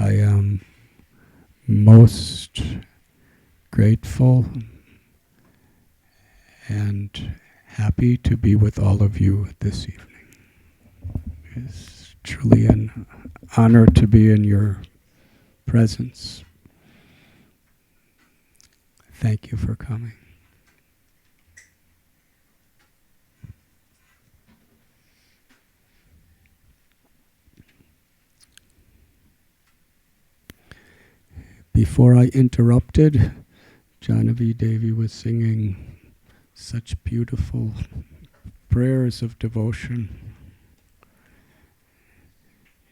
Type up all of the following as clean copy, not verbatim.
I am most grateful and happy to be with all of you this evening. It's truly an honor to be in your presence. Thank you for coming. Before I interrupted, Janavi Devi was singing such beautiful prayers of devotion,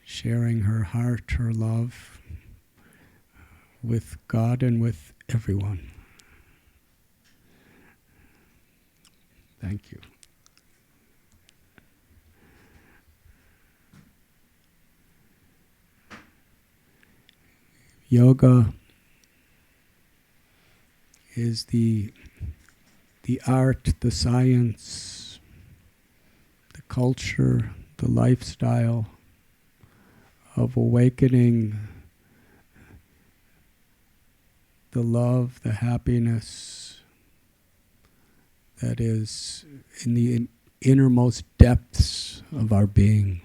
sharing her heart, her love with God and with everyone. Thank you. Yoga is the art, the science, the culture, the lifestyle of awakening the love, the happiness that is in the innermost depths of our being.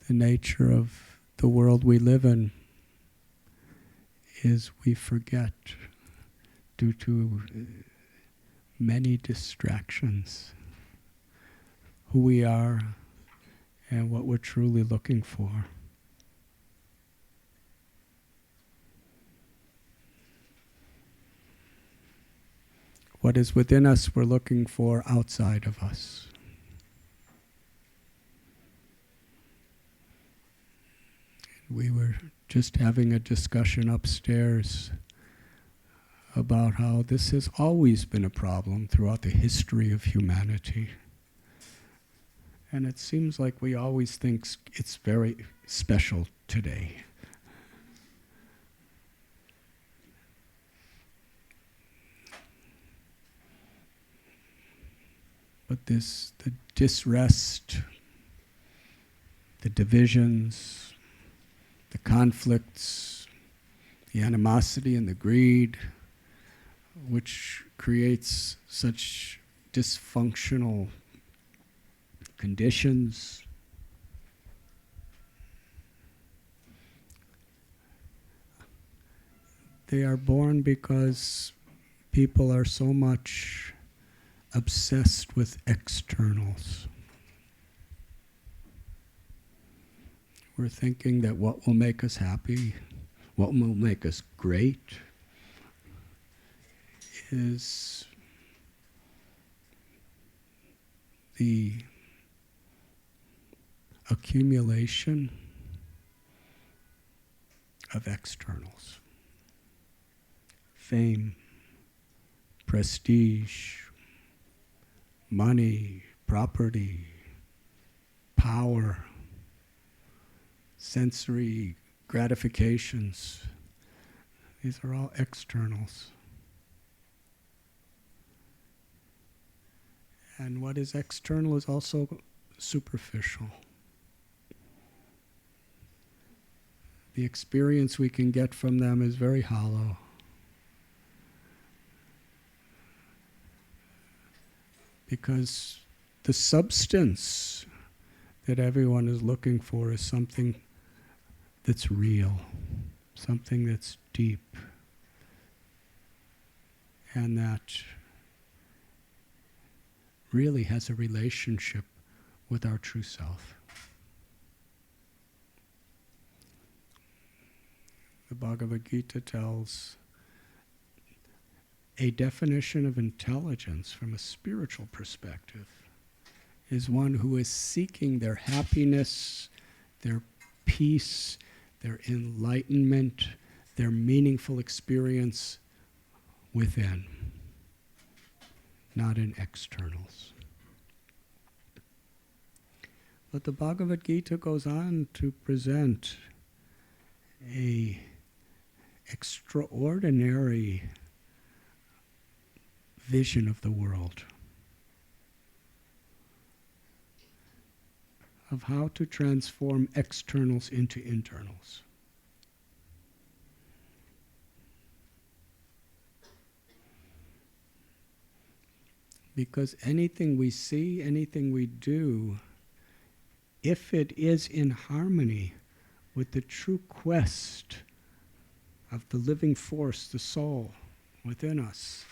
The nature of the world we live in is we forget due to many distractions who we are and what we're truly looking for. What is within us, we're looking for outside of us. We were just having a discussion upstairs about how this has always been a problem throughout the history of humanity. And it seems like we always think it's very special today. But the disrest, the divisions, the conflicts, the animosity and the greed, which creates such dysfunctional conditions, they are born because people are so much obsessed with externals. We're thinking that what will make us happy, what will make us great, is the accumulation of externals. Fame, prestige, money, property, power, sensory gratifications. These are all externals. And what is external is also superficial. The experience we can get from them is very hollow. Because the substance that everyone is looking for is something that's real, something that's deep, and that really has a relationship with our true self. The Bhagavad Gita tells a definition of intelligence from a spiritual perspective is one who is seeking their happiness, their peace, their enlightenment, their meaningful experience within, not in externals. But the Bhagavad Gita goes on to present a extraordinary vision of the world, of how to transform externals into internals. Because anything we see, anything we do, if it is in harmony with the true quest of the living force, the soul within us,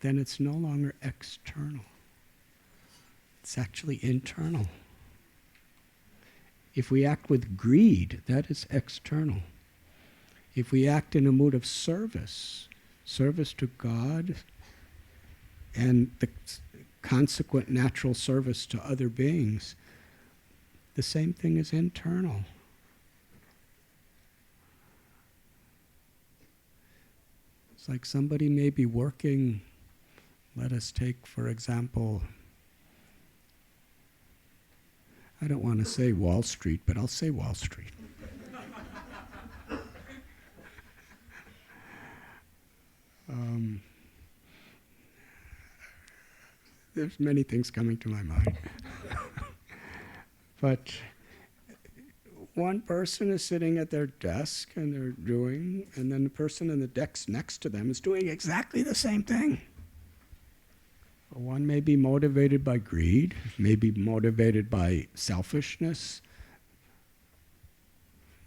then it's no longer external. It's actually internal. If we act with greed, that is external. If we act in a mood of service, service to God, and the consequent natural service to other beings, the same thing is internal. It's like somebody may be working, let us take, for example, I don't want to say Wall Street, but I'll say Wall Street. There's many things coming to my mind. But one person is sitting at their desk and they're doing, and then the person in the desk next to them is doing exactly the same thing. One may be motivated by greed, may be motivated by selfishness,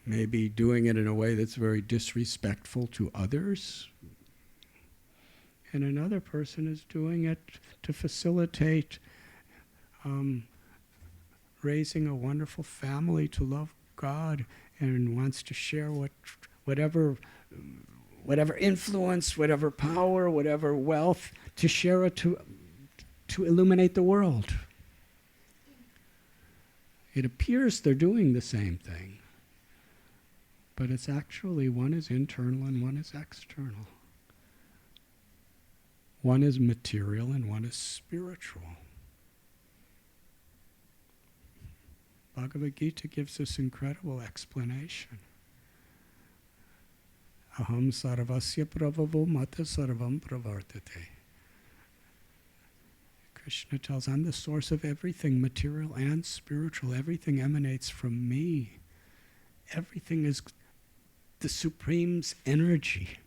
may be doing it in a way that's very disrespectful to others. And another person is doing it to facilitate raising a wonderful family, to love God, and wants to share whatever influence, whatever power, whatever wealth, to share it to illuminate the world. It appears they're doing the same thing, but it's actually one is internal and one is external. One is material and one is spiritual. Bhagavad Gita gives this incredible explanation. Aham sarvasya prabhavo mata sarvam pravartate. Krishna tells, I'm the source of everything, material and spiritual. Everything emanates from me. Everything is the Supreme's energy.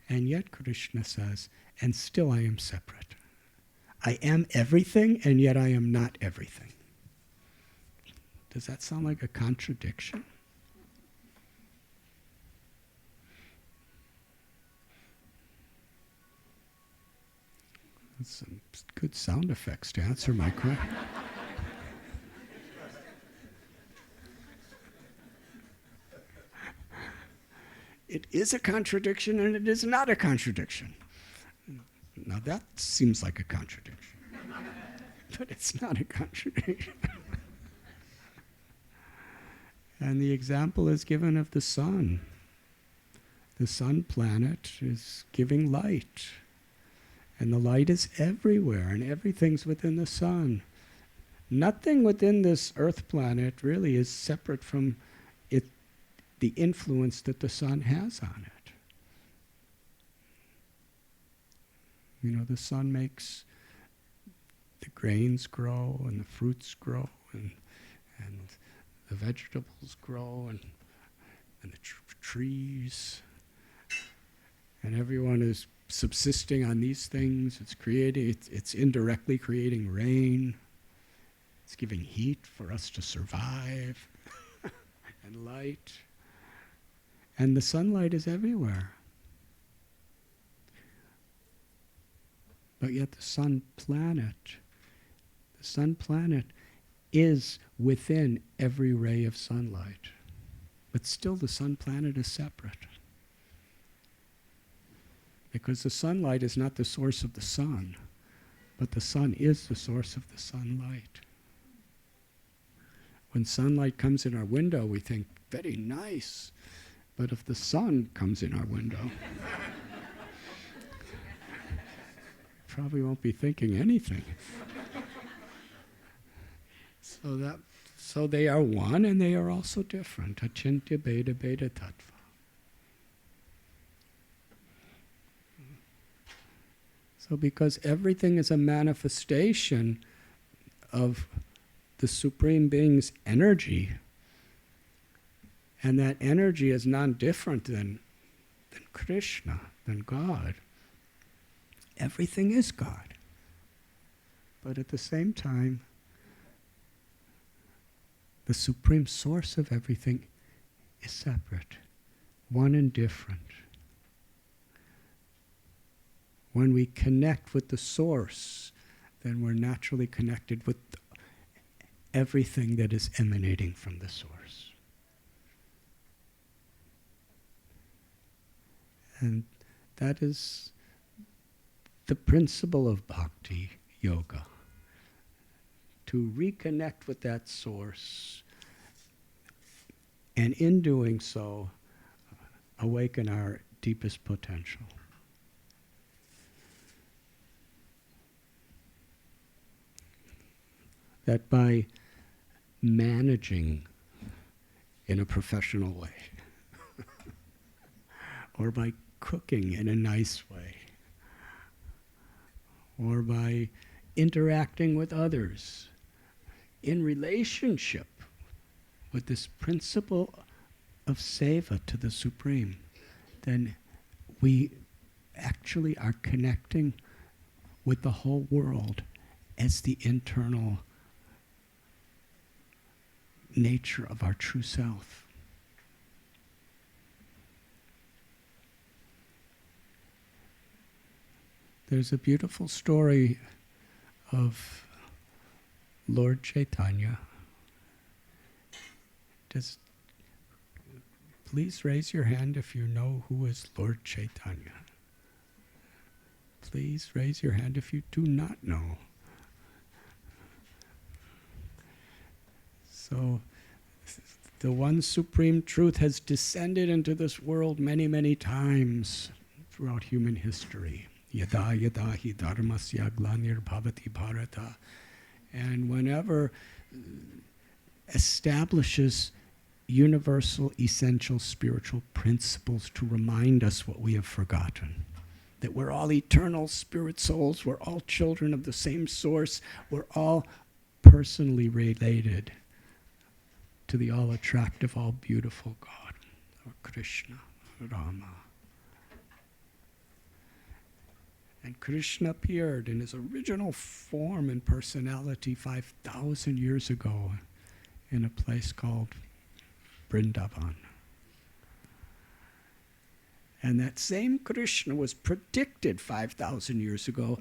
And yet, Krishna says, and still I am separate. I am everything, and yet I am not everything. Does that sound like a contradiction? That's some good sound effects to answer my question. It is a contradiction and it is not a contradiction. Now that seems like a contradiction, but it's not a contradiction. And the example is given of the sun. The sun planet is giving light, and the light is everywhere, and everything's within the sun. Nothing within this earth planet really is separate from it, the influence that the sun has on it. You know, the sun makes the grains grow and the fruits grow and the vegetables grow and the trees. And everyone is subsisting on these things. It's indirectly creating rain. It's giving heat for us to survive and light. And the sunlight is everywhere. But yet the sun planet is within every ray of sunlight. But still the sun planet is separate. Because the sunlight is not the source of the sun, but the sun is the source of the sunlight. When sunlight comes in our window, we think, very nice. But if the sun comes in our window, probably won't be thinking anything. So they are one and they are also different. Achintya bheda bheda tattva. So because everything is a manifestation of the Supreme Being's energy, and that energy is non-different than Krishna, than God. Everything is God. But at the same time, the supreme source of everything is separate, one and different. When we connect with the source, then we're naturally connected with everything that is emanating from the source. And that is the principle of bhakti yoga. To reconnect with that source, and in doing so, awaken our deepest potential. That by managing in a professional way, or by cooking in a nice way, or by interacting with others in relationship with this principle of seva to the Supreme, then we actually are connecting with the whole world as the internal nature of our true self. There's a beautiful story of Lord Chaitanya. Please raise your hand if you know who is Lord Chaitanya. Please raise your hand if you do not know. So, the one supreme truth has descended into this world many, many times throughout human history. Yada yada hi dharmasya glanir bhavati bharata. And whenever establishes universal, essential spiritual principles to remind us what we have forgotten. That we're all eternal spirit souls, we're all children of the same source, we're all personally related to the all-attractive, all-beautiful God, or Krishna, Rama. And Krishna appeared in his original form and personality 5,000 years ago in a place called Vrindavan. And that same Krishna was predicted 5,000 years ago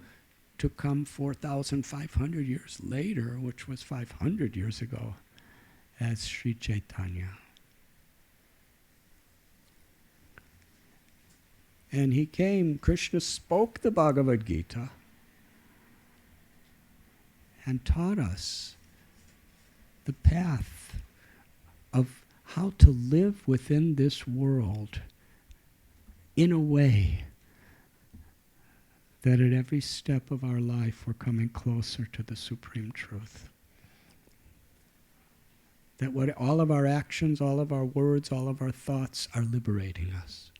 to come 4,500 years later, which was 500 years ago, as Sri Chaitanya. And he came, Krishna spoke the Bhagavad Gita and taught us the path of how to live within this world in a way that at every step of our life we're coming closer to the Supreme Truth. That what all of our actions, all of our words, all of our thoughts are liberating us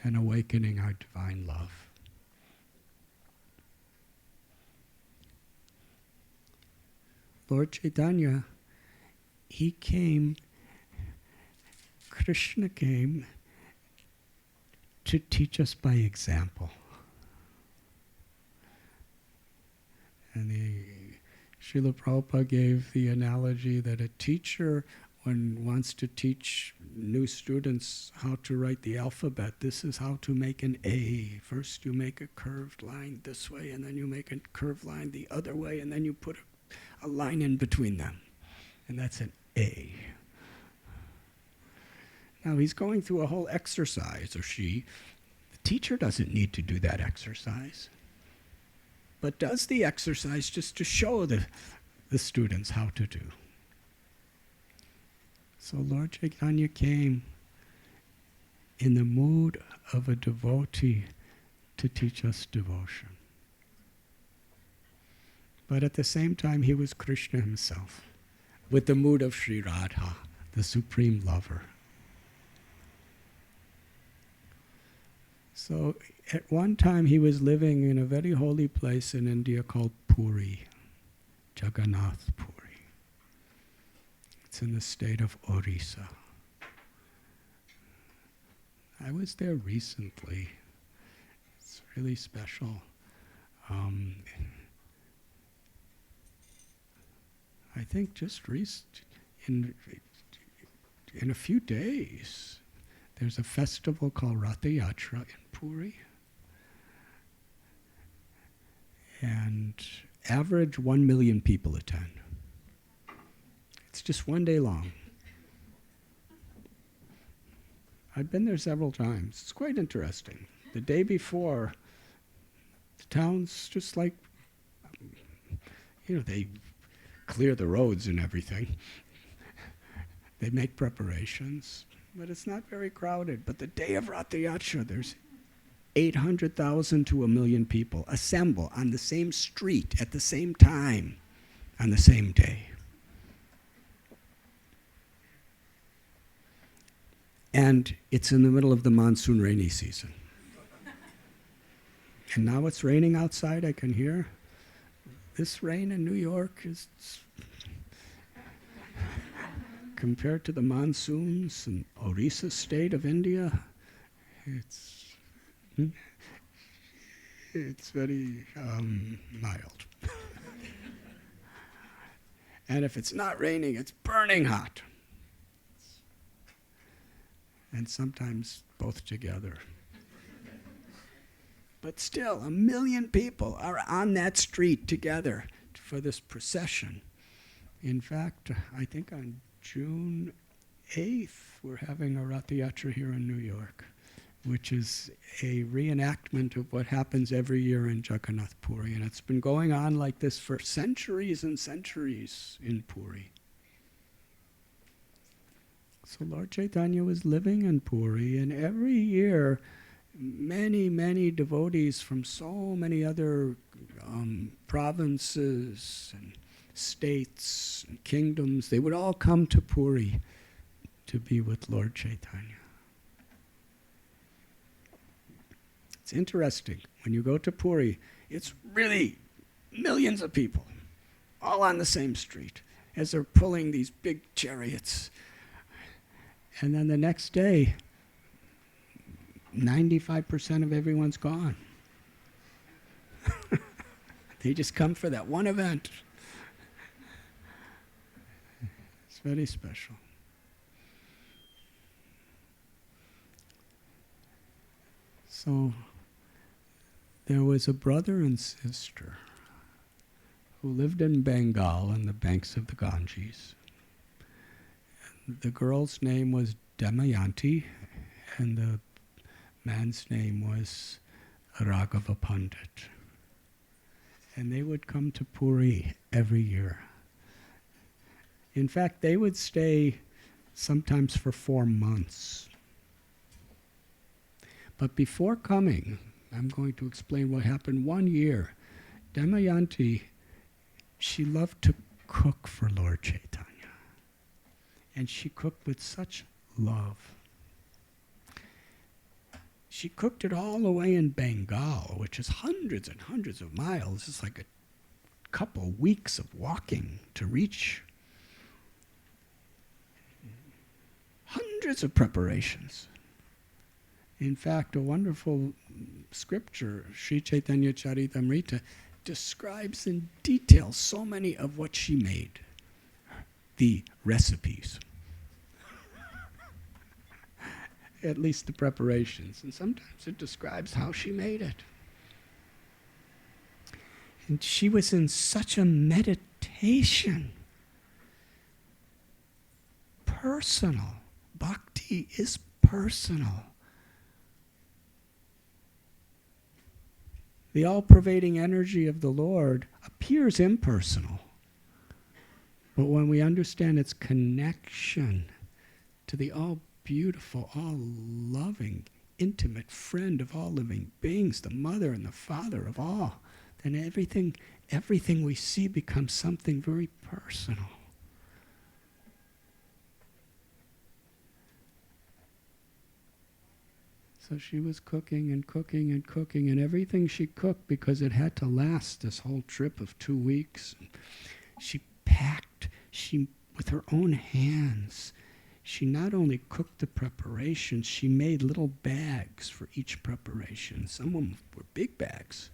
and awakening our divine love. Lord Chaitanya, he came, Krishna came to teach us by example. And Srila Prabhupada gave the analogy that a teacher, when wants to teach new students how to write the alphabet, this is how to make an A. First you make a curved line this way, and then you make a curved line the other way, and then you put a line in between them. And that's an A. Now he's going through a whole exercise, or she. The teacher doesn't need to do that exercise, but does the exercise just to show the students how to do. So Lord Chaitanya came in the mood of a devotee to teach us devotion. But at the same time, he was Krishna himself, with the mood of Sri Radha, the supreme lover. So at one time he was living in a very holy place in India called Puri, Jagannath Puri. It's in the state of Orissa. I was there recently. It's really special. I think just in a few days, there's a festival called Rath Yatra in Puri. And average 1 million people attend. It's just one day long. I've been there several times. It's quite interesting. The day before, the town's just like, they clear the roads and everything. They make preparations, but it's not very crowded. But the day of Rath Yatra, there's 800,000 to 1 million people assemble on the same street at the same time on the same day. And it's in the middle of the monsoon rainy season. And now it's raining outside, I can hear. This rain in New York is compared to the monsoons in Orissa state of India, it's very mild. And if it's not raining, it's burning hot. And sometimes both together. But still, 1 million people are on that street together for this procession. In fact, I think on June 8th, we're having a Rath Yatra here in New York, which is a reenactment of what happens every year in Jagannath Puri. And it's been going on like this for centuries and centuries in Puri. So Lord Chaitanya was living in Puri, and every year, many, many devotees from so many other provinces and states and kingdoms, they would all come to Puri to be with Lord Chaitanya. It's interesting. When you go to Puri, it's really millions of people, all on the same street, as they're pulling these big chariots. And then the next day, 95% of everyone's gone. They just come for that one event. It's very special. So there was a brother and sister who lived in Bengal on the banks of the Ganges. The girl's name was Damayanti, and the man's name was Raghava Pandit. And they would come to Puri every year. In fact, they would stay sometimes for 4 months. But before coming, I'm going to explain what happened one year. Damayanti, she loved to cook for Lord Chaitanya. And she cooked with such love. She cooked it all the way in Bengal, which is hundreds and hundreds of miles. It's like a couple weeks of walking to reach. Hundreds of preparations. In fact, a wonderful scripture, Sri Chaitanya Charitamrita, describes in detail so many of what she made, the recipes. At least the preparations. And sometimes it describes how she made it. And she was in such a meditation. Personal. Bhakti is personal. The all-pervading energy of the Lord appears impersonal. But when we understand its connection to the all-beautiful, all-loving, intimate friend of all living beings, the mother and the father of all, then everything we see becomes something very personal. So she was cooking and cooking and cooking, and everything she cooked, because it had to last this whole trip of 2 weeks, she packed, with her own hands, she not only cooked the preparations, she made little bags for each preparation. Some of them were big bags.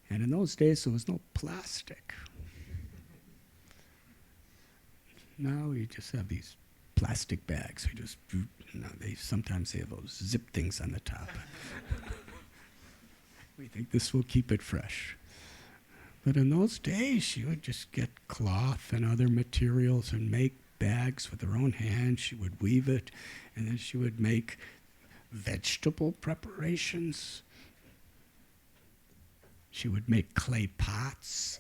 And in those days, there was no plastic. Now you just have these plastic bags. Sometimes they have those zip things on the top. We think this will keep it fresh. But in those days, she would just get cloth and other materials and make bags with her own hands. She would weave it, and then she would make vegetable preparations. She would make clay pots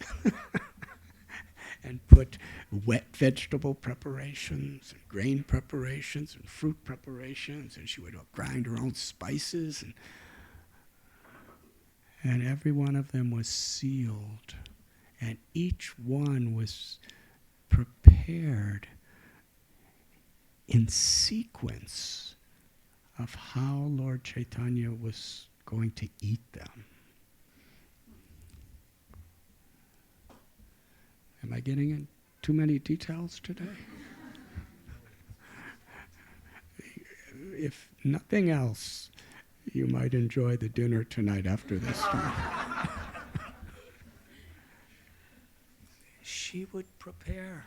and put wet vegetable preparations, and grain preparations, and fruit preparations, and she would grind her own spices, and every one of them was sealed, and each one was prepared in sequence of how Lord Chaitanya was going to eat them. Am I getting in too many details today? If nothing else, you might enjoy the dinner tonight after this time. She would prepare.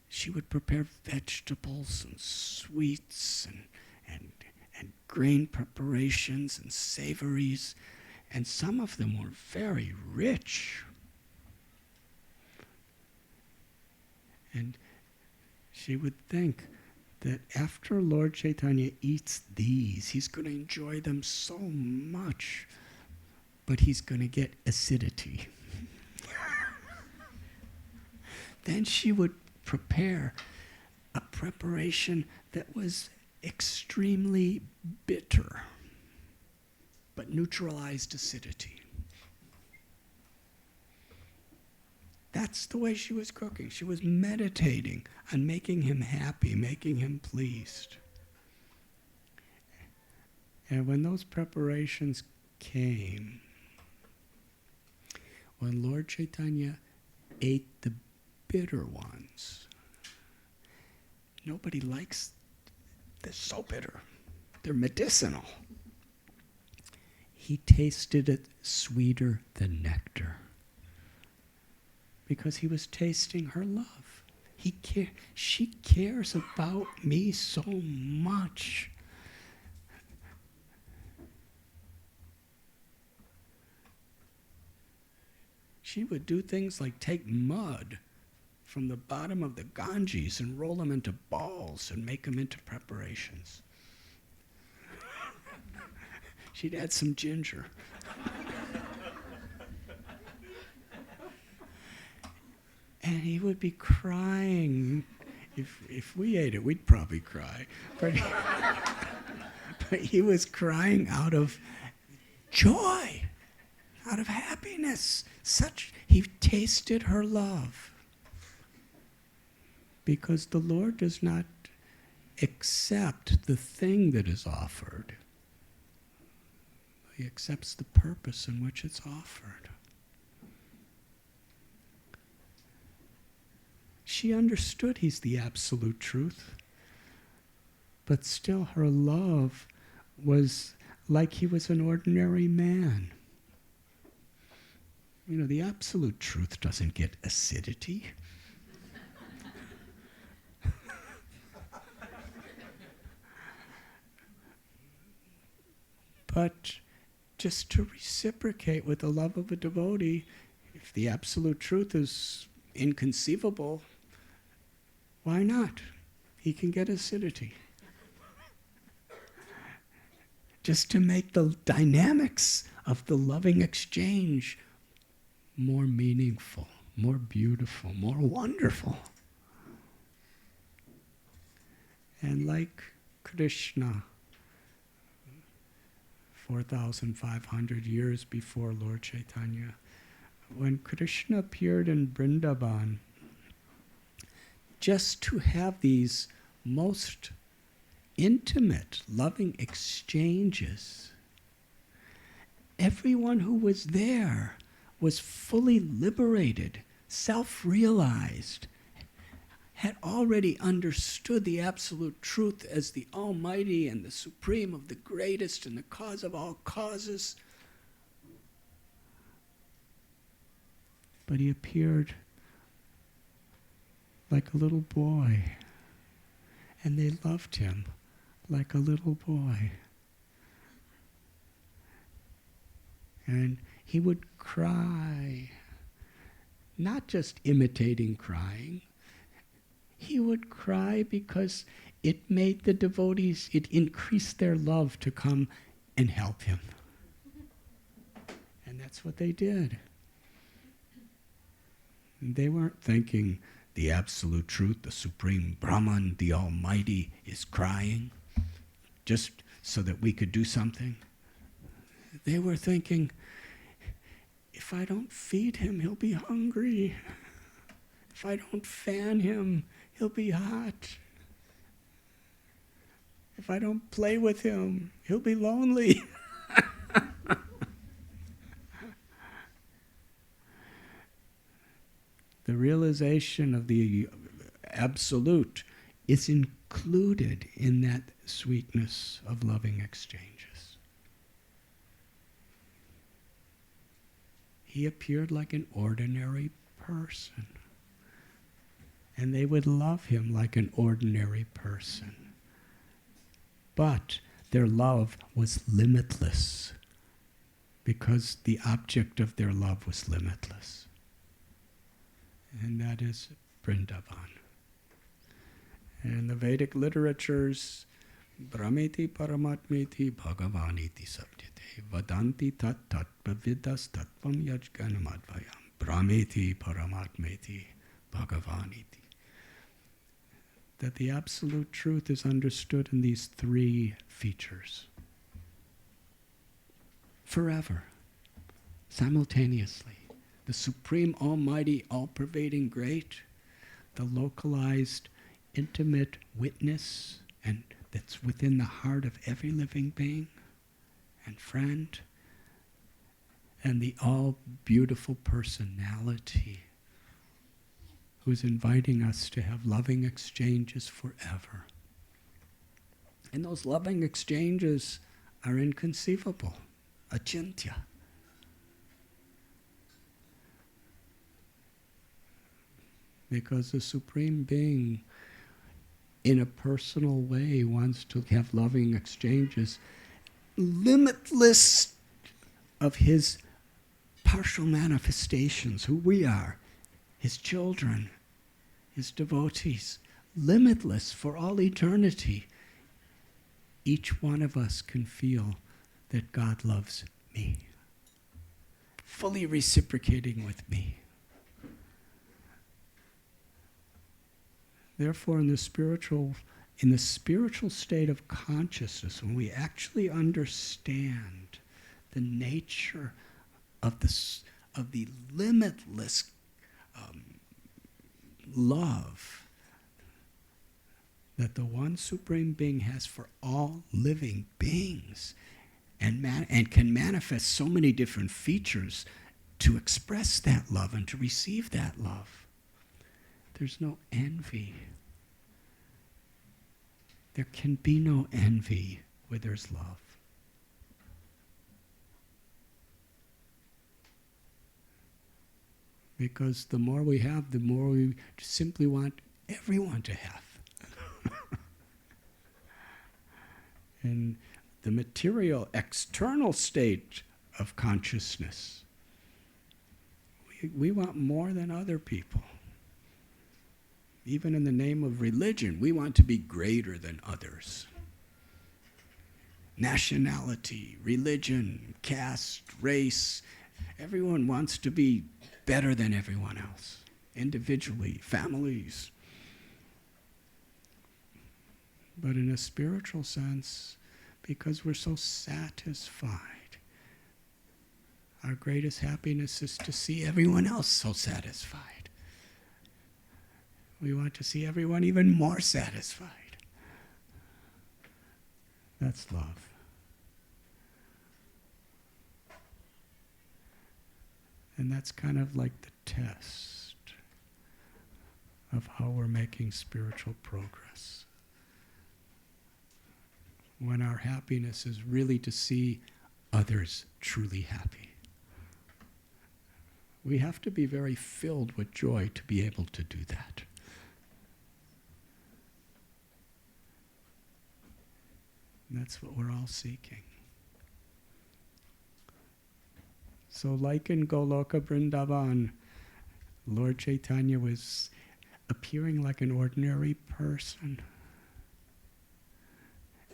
She would prepare vegetables and sweets and grain preparations and savories, and some of them were very rich. And she would think that after Lord Chaitanya eats these, he's going to enjoy them so much, but he's going to get acidity. Then she would prepare a preparation that was extremely bitter, but neutralized acidity. That's the way she was cooking. She was meditating on making him happy, making him pleased. And when those preparations came, when Lord Chaitanya ate the bitter ones, nobody likes, they're so bitter. They're medicinal. He tasted it sweeter than nectar, because he was tasting her love. She cares about me so much. She would do things like take mud from the bottom of the Ganges and roll them into balls and make them into preparations. She'd add some ginger. And he would be crying. If we ate it, we'd probably cry. But he was crying out of joy, out of happiness. He tasted her love. Because the Lord does not accept the thing that is offered. He accepts the purpose in which it's offered. She understood he's the absolute truth, but still her love was like he was an ordinary man. You know, the absolute truth doesn't get acidity. But just to reciprocate with the love of a devotee, if the absolute truth is inconceivable, why not? He can get acidity. Just to make the dynamics of the loving exchange more meaningful, more beautiful, more wonderful. And like Krishna, 4,500 years before Lord Chaitanya, when Krishna appeared in Vrindavan, just to have these most intimate, loving exchanges. Everyone who was there was fully liberated, self-realized, had already understood the absolute truth as the Almighty and the Supreme of the greatest and the cause of all causes. But he appeared like a little boy, and they loved him like a little boy. And he would cry, not just imitating crying. He would cry because it made the devotees, it increased their love to come and help him. And that's what they did. And they weren't thinking the absolute truth, the supreme Brahman, the Almighty, is crying just so that we could do something. They were thinking, if I don't feed him, he'll be hungry. If I don't fan him, he'll be hot. If I don't play with him, he'll be lonely. The realization of the absolute is included in that sweetness of loving exchanges. He appeared like an ordinary person, and they would love him like an ordinary person. But their love was limitless, because the object of their love was limitless. And that is Vrindavan. And the Vedic literatures, Brahmeti Paramatmeti Bhagavaniti Satyate Vadanti Tat Tat Pavidas Tattvam Yajganamadvayam Brahmeti Paramatmeti Bhagavaniti. That the absolute truth is understood in these three features. Forever, simultaneously. The supreme, almighty, all-pervading great, the localized, intimate witness, and that's within the heart of every living being and friend, and the all-beautiful personality who's inviting us to have loving exchanges forever. And those loving exchanges are inconceivable, achintya. Because the Supreme Being, in a personal way, wants to have loving exchanges, limitless of his partial manifestations, who we are, his children, his devotees, limitless for all eternity. Each one of us can feel that God loves me, fully reciprocating with me. Therefore, in the spiritual state of consciousness, when we actually understand the nature of the limitless love that the one Supreme Being has for all living beings, and can manifest so many different features to express that love and to receive that love, there's no envy. There can be no envy where there's love. Because the more we have, the more we simply want everyone to have. And the material, external state of consciousness, we want more than other people. Even in the name of religion, we want to be greater than others. Nationality, religion, caste, race, everyone wants to be better than everyone else, individually, families. But in a spiritual sense, because we're so satisfied, our greatest happiness is to see everyone else so satisfied. We want to see everyone even more satisfied. That's love. And that's kind of like the test of how we're making spiritual progress. When our happiness is really to see others truly happy. We have to be very filled with joy to be able to do that. And that's what we're all seeking. So like in Goloka Vrindavan, Lord Chaitanya was appearing like an ordinary person.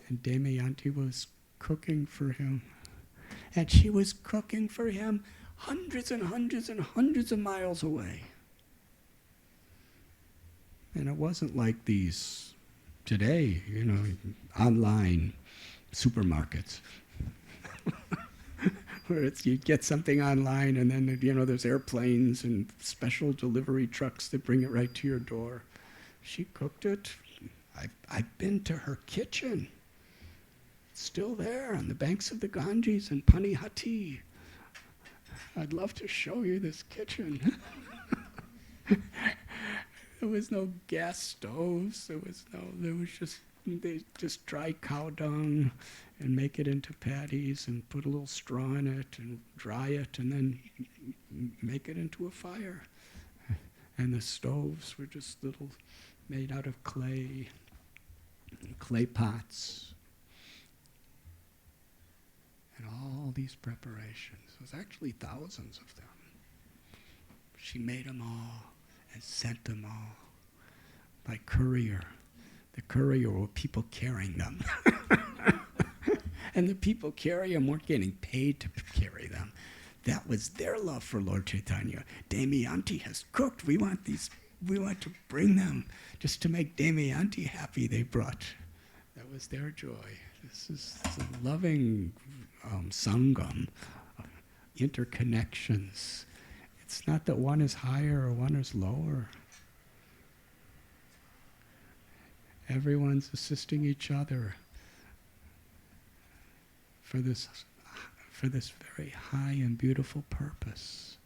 And Damayanti was cooking for him. And she was cooking for him hundreds and hundreds and hundreds of miles away. And it wasn't like these today, online supermarkets. Where you get something online and then, there's airplanes and special delivery trucks that bring it right to your door. She cooked it. I've been to her kitchen. It's still there on the banks of the Ganges in Panihati. I'd love to show you this kitchen. There was no gas stoves. They just dry cow dung and make it into patties and put a little straw in it and dry it and then make it into a fire. And the stoves were just little, made out of clay pots. And all these preparations. It was actually thousands of them. She made them all and sent them all by courier. The courier were people carrying them. And the people carrying them weren't getting paid to carry them. That was their love for Lord Chaitanya. Damayanti has cooked. We want to bring them just to make Damayanti happy. They brought. That was their joy. This is a loving sangam, interconnections. It's not that one is higher or one is lower. Everyone's assisting each other for this very high and beautiful purpose.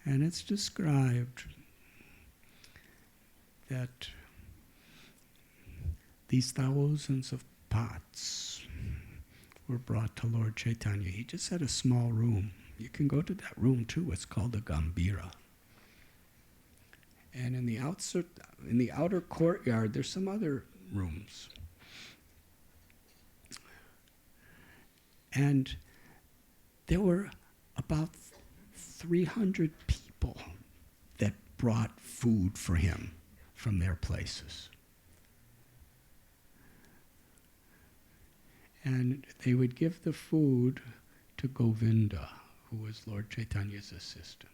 And it's described that these thousands of pots were brought to Lord Chaitanya. He just had a small room. You can go to that room too. It's called the Gambira. And in the outer courtyard, there's some other rooms. And there were about 300 people that brought food for him from their places. And they would give the food to Govinda, who was Lord Chaitanya's assistant.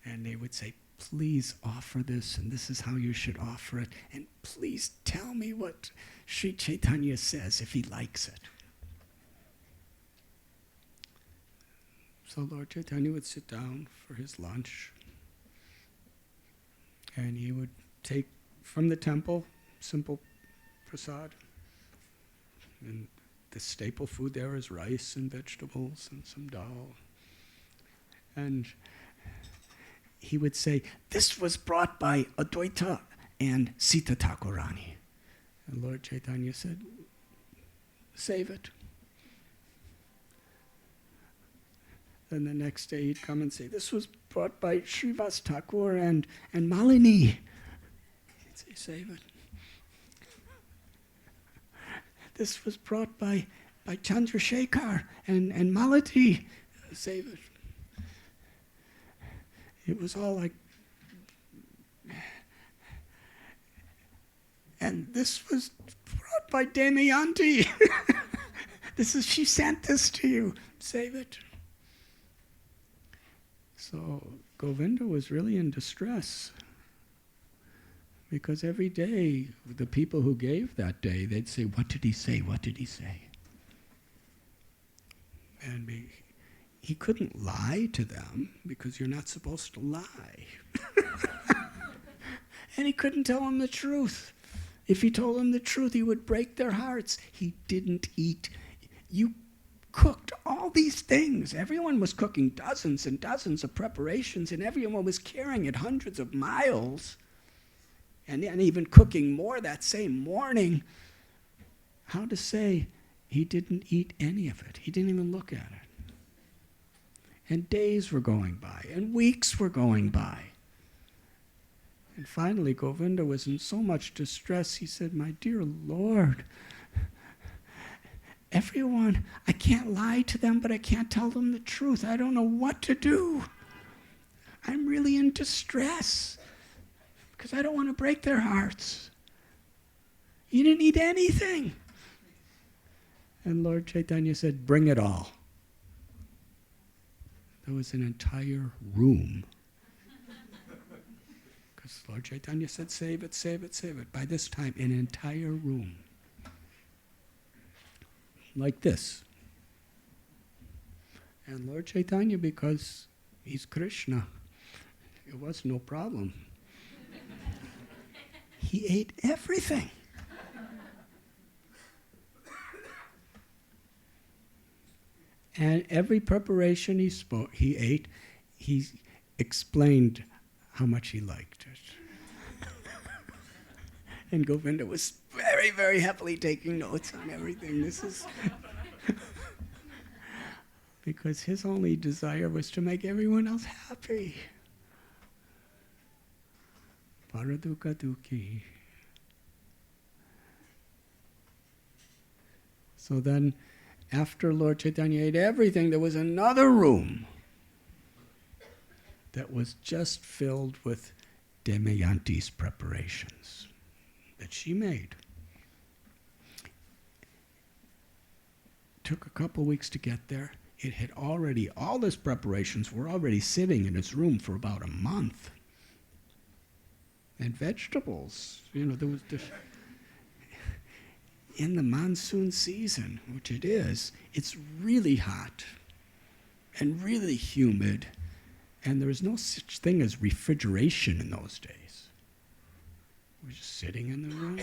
And they would say, please offer this, and this is how you should offer it, and please tell me what Sri Chaitanya says if he likes it. So Lord Chaitanya would sit down for his lunch, and he would take from the temple simple prasad. And the staple food there is rice and vegetables and some dal. And he would say, this was brought by Advaita and Sita Thakurani. And Lord Chaitanya said, save it. Then the next day he'd come and say, this was brought by Srivas Thakur and Malini. He'd say, save it. This was brought by Chandrasekhar and Malati. Save it. It was all like, and this was brought by Damayanti. She sent this to you. Save it. So Govinda was really in distress. Because every day, the people who gave that day, they'd say, what did he say? What did he say? And he couldn't lie to them because you're not supposed to lie. And he couldn't tell them the truth. If he told them the truth, he would break their hearts. He didn't eat. You cooked all these things. Everyone was cooking dozens and dozens of preparations, and everyone was carrying it hundreds of miles, and then even cooking more that same morning. How to say he didn't eat any of it? He didn't even look at it. And days were going by, and weeks were going by. And finally, Govinda was in so much distress, he said, "My dear Lord, everyone, I can't lie to them, but I can't tell them the truth. I don't know what to do. I'm really in distress because I don't want to break their hearts. You didn't eat anything." And Lord Chaitanya said, "Bring it all." There was an entire room. Because Lord Chaitanya said, "Save it, save it, save it." By this time, an entire room. Like this. And Lord Chaitanya, because he's Krishna, it was no problem. He ate everything. And every preparation he ate, he explained how much he liked it. And Govinda was very, very happily taking notes on everything. This is because his only desire was to make everyone else happy. Paraduka duki. So then, after Lord Chaitanya ate everything, there was another room that was just filled with Damayanti's preparations that she made. Took a couple weeks to get there. It had already, all those preparations were already sitting in his room for about a month. And vegetables, there was in the monsoon season, which it is, it's really hot and really humid, and there was no such thing as refrigeration in those days. It was just sitting in the room.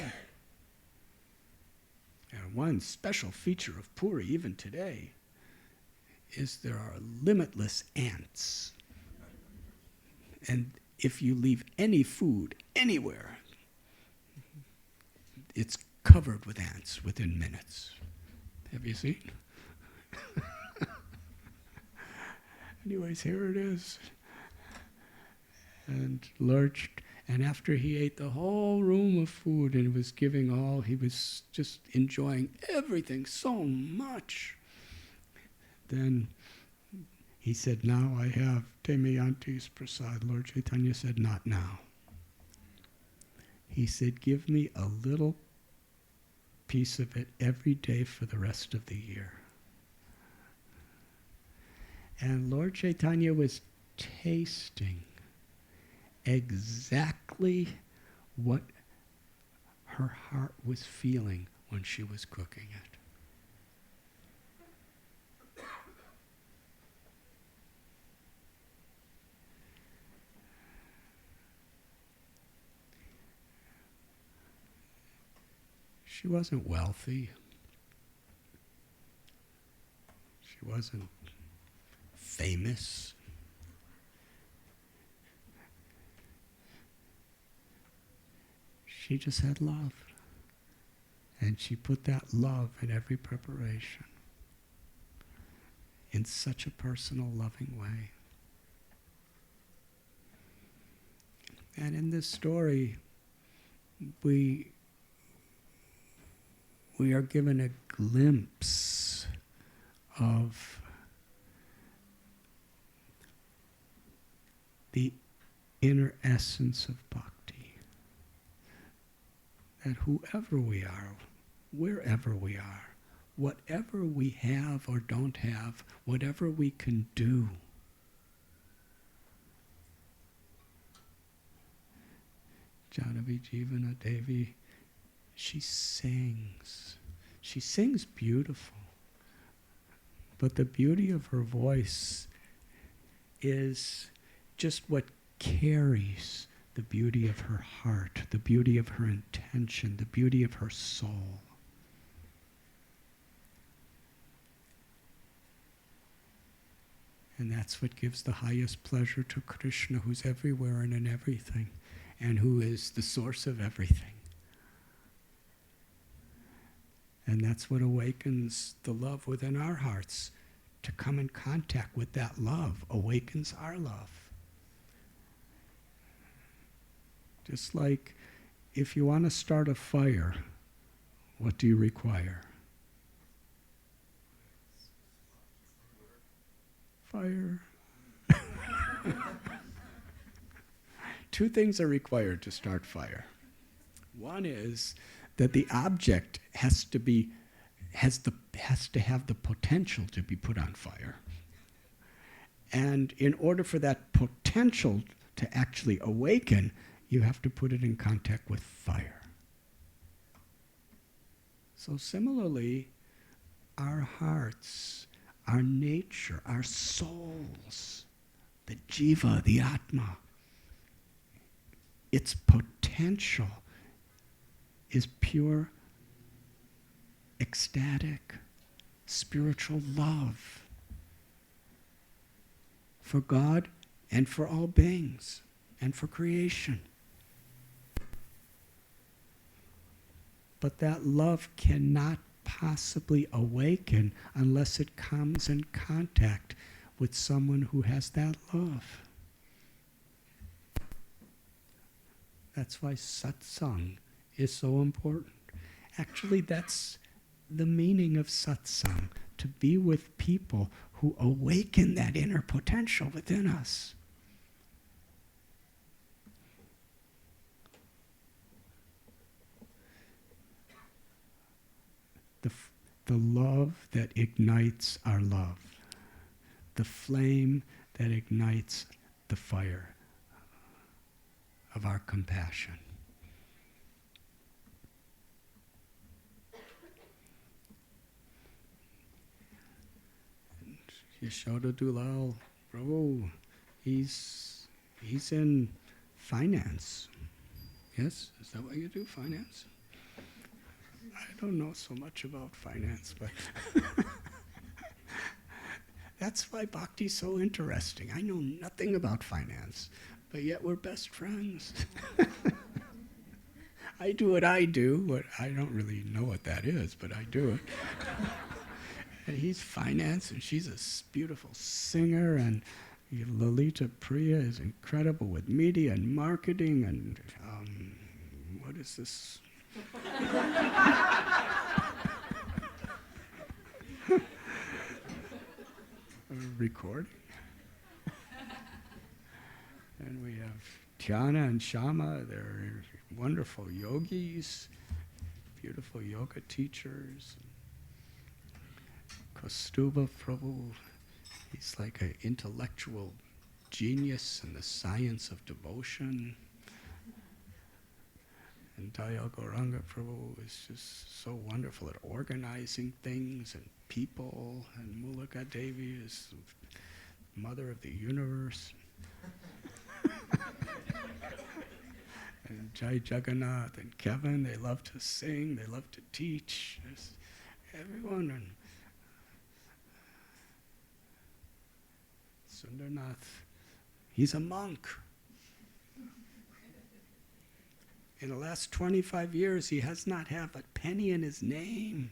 And one special feature of Puri, even today, is there are limitless ants. And if you leave any food anywhere, it's covered with ants within minutes. Have you seen? Anyways, here it is. And after he ate the whole room of food and was giving all, he was just enjoying everything so much. Then he said, "Now I have Damayanti's prasad." Lord Chaitanya said, "Not now." He said, "Give me a little piece of it every day for the rest of the year." And Lord Chaitanya was tasting exactly what her heart was feeling when she was cooking it. She wasn't wealthy. She wasn't famous. She just had love. And she put that love in every preparation in such a personal, loving way. And in this story, we are given a glimpse of the inner essence of bhakti. That whoever we are, wherever we are, whatever we have or don't have, whatever we can do, Janavi Jivana Devi, she sings. She sings beautiful. But the beauty of her voice is just what carries the beauty of her heart, the beauty of her intention, the beauty of her soul. And that's what gives the highest pleasure to Krishna, who's everywhere and in everything, and who is the source of everything. And that's what awakens the love within our hearts. To come in contact with that love awakens our love. Just like if you want to start a fire, what do you require? Fire. Two things are required to start fire. One is that the object has to have the potential to be put on fire. And in order for that potential to actually awaken, you have to put it in contact with fire. So similarly, our hearts, our nature, our souls, the jiva, the atma, its potential is pure, ecstatic, spiritual love for God and for all beings and for creation. But that love cannot possibly awaken unless it comes in contact with someone who has that love. That's why satsang is so important. Actually, that's the meaning of satsang, to be with people who awaken that inner potential within us. The love that ignites our love, the flame that ignites the fire of our compassion. And Yashoda Dulal, Prabhu, he's in finance. Yes? Is that what you do, finance? I don't know so much about finance, but that's why Bhakti's so interesting. I know nothing about finance, but yet we're best friends. I do what I do, but I don't really know what that is, but I do it. And he's finance, and she's a beautiful singer, and Lalita Priya is incredible with media and marketing, and what is this? Recording. And we have Tiana and Shama, they're wonderful yogis, beautiful yoga teachers. Kaustubha Prabhu, he's like an intellectual genius in the science of devotion. And Dayal Gauranga Prabhu is just so wonderful at organizing things and people. And Mulaka Devi is the mother of the universe. And Jai Jagannath and Kevin, they love to sing, they love to teach. There's everyone. And Sundarnath, he's a monk. In the last 25 years, he has not had a penny in his name.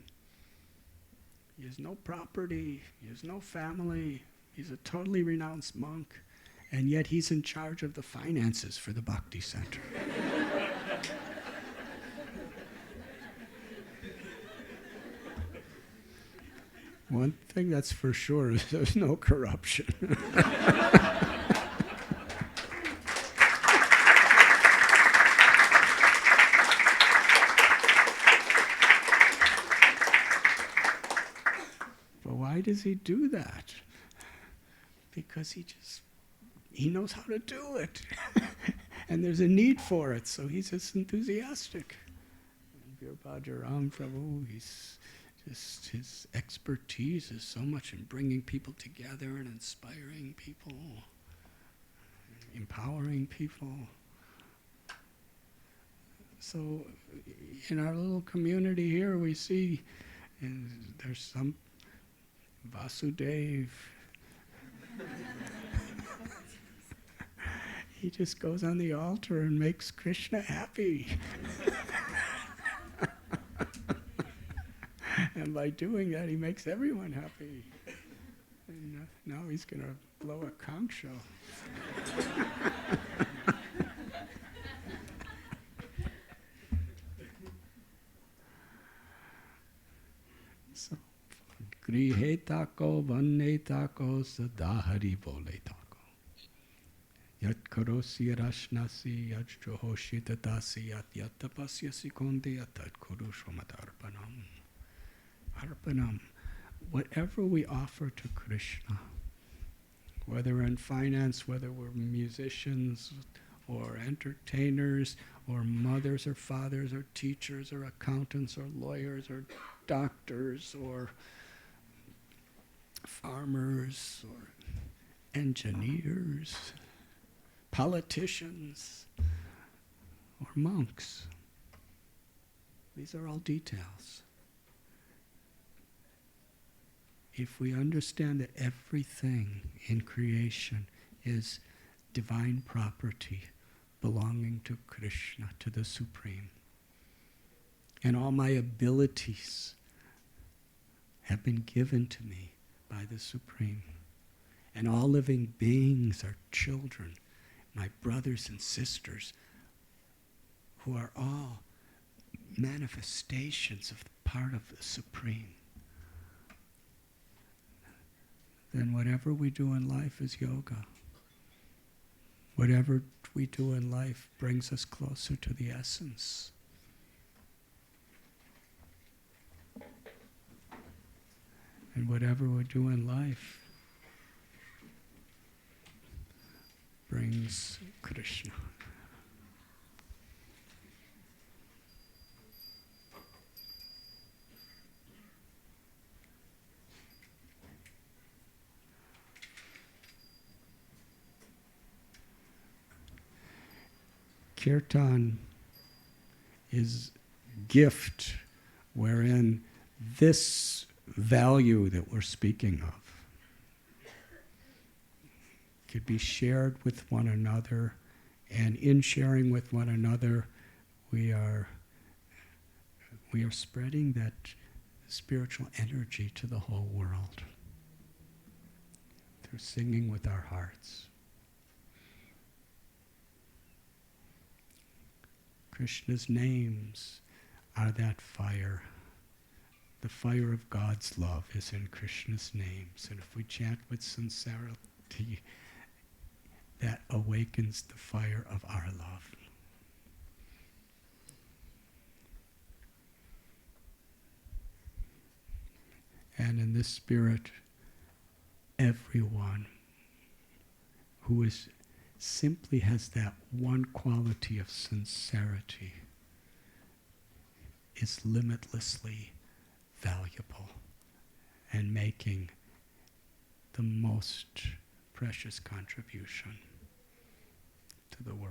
He has no property, he has no family. He's a totally renounced monk, and yet he's in charge of the finances for the Bhakti Center. One thing that's for sure is there's no corruption. Why does he do that? Because he knows how to do it. And there's a need for it, so he's just enthusiastic. And Virabhajaram Prabhu, he's his expertise is so much in bringing people together and inspiring people, empowering people. So in our little community here, we see, and there's some Vasudev. He just goes on the altar and makes Krishna happy. And by doing that, he makes everyone happy. And now he's going to blow a conch shell. So, grihe tako, vanne tako, sadahari bole tako. Yat karosi rashnasi, yat johoshi tatasi, yat tapasyasi konde, yat kurushomatarpanam. Arpanam. Whatever we offer to Krishna, whether in finance, whether we're musicians or entertainers or mothers or fathers or teachers or accountants or lawyers or doctors or farmers or engineers, politicians or monks. These are all details. If we understand that everything in creation is divine property belonging to Krishna, to the Supreme, and all my abilities have been given to me by the Supreme, and all living beings are children, my brothers and sisters, who are all manifestations of the part of the Supreme, then whatever we do in life is yoga. Whatever we do in life brings us closer to the essence. And whatever we do in life brings Krishna. Kirtan is gift wherein this value that we're speaking of could be shared with one another, and in sharing with one another we are spreading that spiritual energy to the whole world through singing with our hearts. Krishna's names are that fire. The fire of God's love is in Krishna's names. And if we chant with sincerity, that awakens the fire of our love. And in this spirit, everyone who is simply has that one quality of sincerity is limitlessly valuable and making the most precious contribution to the world.